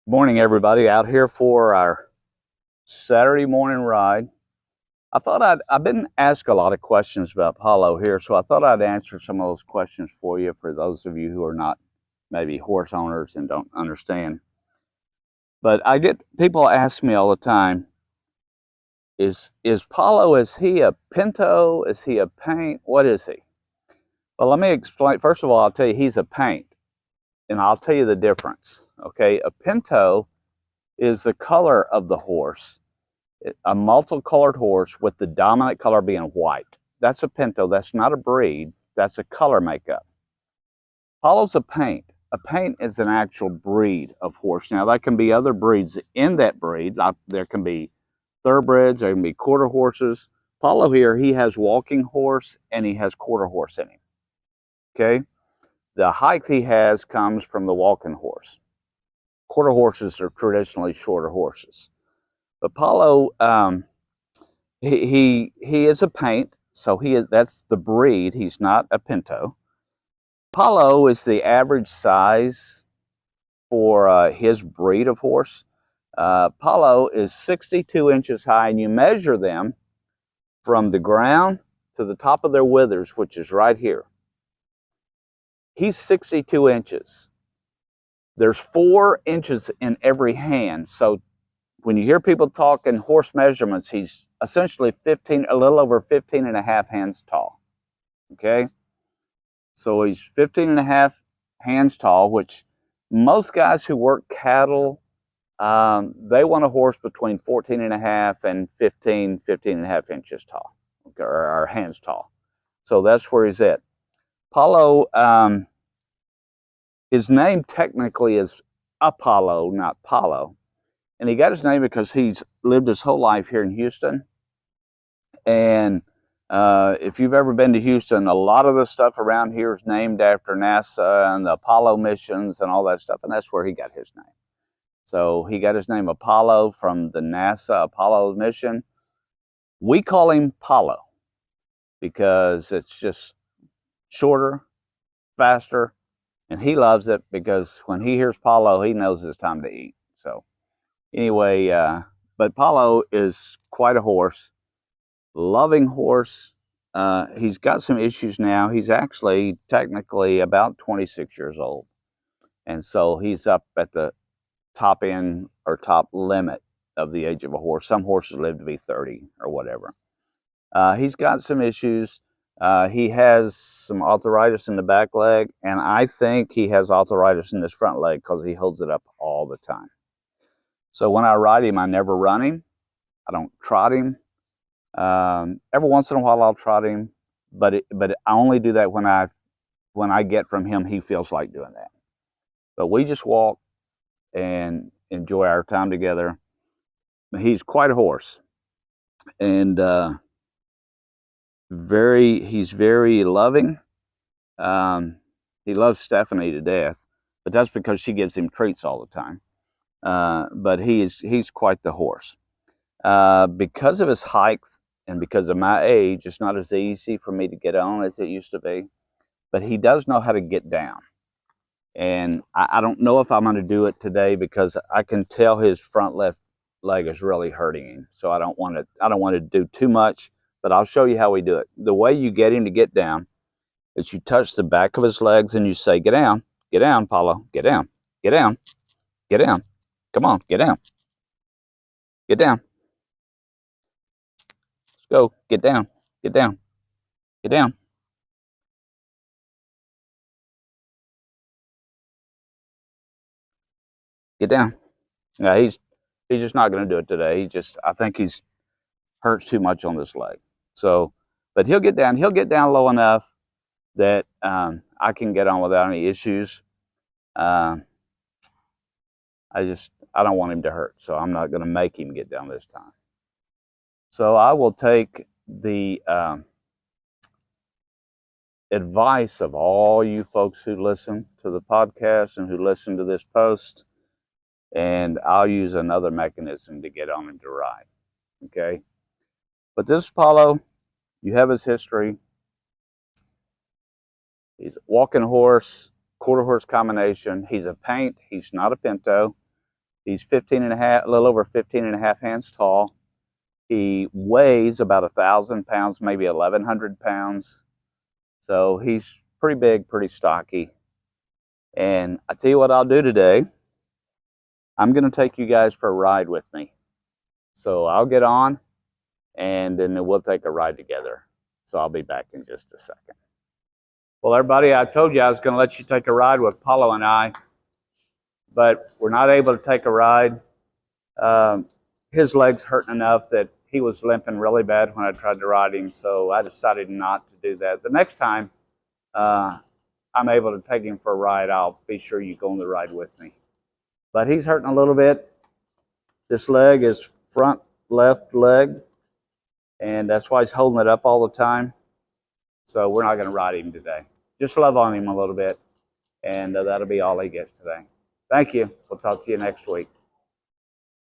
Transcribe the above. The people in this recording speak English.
Morning, everybody. Out here for our Saturday morning ride. I've been asked a lot of questions about Pollo here, so I thought I'd answer some of those questions for you, for those of you who are not maybe horse owners and don't understand. But I get people ask me all the time, is Pollo, is he a pinto? Is he a paint? What is he? Well, let me explain. First of all, I'll tell you he's a paint, and I'll tell you the difference. Okay, a pinto is the color of the horse, a multicolored horse with the dominant color being white. That's a pinto. That's not a breed. That's a color makeup. Pollo's a paint. A paint is an actual breed of horse. Now, that can be other breeds in that breed. There can be thoroughbreds, there can be quarter horses. Pollo here, he has walking horse and he has quarter horse in him. Okay? The height he has comes from the walking horse. Quarter horses are traditionally shorter horses. But Pollo, he is a paint, so that's the breed. He's not a pinto. Pollo is the average size for his breed of horse. Pollo is 62 inches high, and you measure them from the ground to the top of their withers, which is right here. He's 62 inches. There's 4 inches in every hand. So when you hear people talking horse measurements, he's essentially a little over 15 and a half hands tall. Okay. So he's 15 and a half hands tall, which most guys who work cattle, they want a horse between 14 and a half and 15 and a half inches tall, or hands tall. So that's where he's at. Pollo, his name technically is Apollo, not Pollo. And he got his name because he's lived his whole life here in Houston. And if you've ever been to Houston, a lot of the stuff around here is named after NASA and the Apollo missions and all that stuff, and that's where he got his name. So he got his name Apollo from the NASA Apollo mission. We call him Pollo because it's just shorter, faster, and he loves it because when he hears Pollo, he knows it's time to eat. So anyway, but Pollo is quite a horse. Loving horse. He's got some issues now. He's actually technically about 26 years old. And so he's up at the top end or top limit of the age of a horse. Some horses live to be 30 or whatever. He's got some issues. He has some arthritis in the back leg, and I think he has arthritis in his front leg because he holds it up all the time. So when I ride him, I never run him. I don't trot him. Every once in a while I'll trot him, but I only do that when I get from him he feels like doing that. But we just walk and enjoy our time together. He's quite a horse, and he's very loving. He loves Stephanie to death, but that's because she gives him treats all the time. But he's quite the horse. Because of his height and because of my age, it's not as easy for me to get on as it used to be. But he does know how to get down. And I don't know if I'm going to do it today because I can tell his front left leg is really hurting him. So I don't want to do too much, but I'll show you how we do it. The way you get him to get down is you touch the back of his legs and you say, get down, Paulo, get down, get down, get down. Come on, get down, get down. Let's go, get down, get down, get down. Get down. Yeah, he's just not going to do it today. I think he's hurts too much on this leg. So, but he'll get down. He'll get down low enough that I can get on without any issues. Uh, I don't want him to hurt, so I'm not going to make him get down this time. So I will take the advice of all you folks who listen to the podcast and who listen to this post, and I'll use another mechanism to get on him to ride. Okay. But this Paulo, you have his history. He's a walking horse, quarter horse combination. He's a paint. He's not a pinto. He's 15 and a half, a little over 15 and a half hands tall. He weighs about 1,000 pounds, maybe 1,100 pounds. So he's pretty big, pretty stocky. And I tell you what I'll do today. I'm going to take you guys for a ride with me. So I'll get on and then we'll take a ride together. So I'll be back in just a second. Well, everybody, I told you I was going to let you take a ride with Pollo and I, but we're not able to take a ride. His leg's hurting enough that he was limping really bad when I tried to ride him, so I decided not to do that. The next time I'm able to take him for a ride, I'll be sure you go on the ride with me. But he's hurting a little bit. This leg is front left leg, and that's why he's holding it up all the time. So we're not going to ride him today. Just love on him a little bit, and that'll be all he gets today. Thank you. We'll talk to you next week.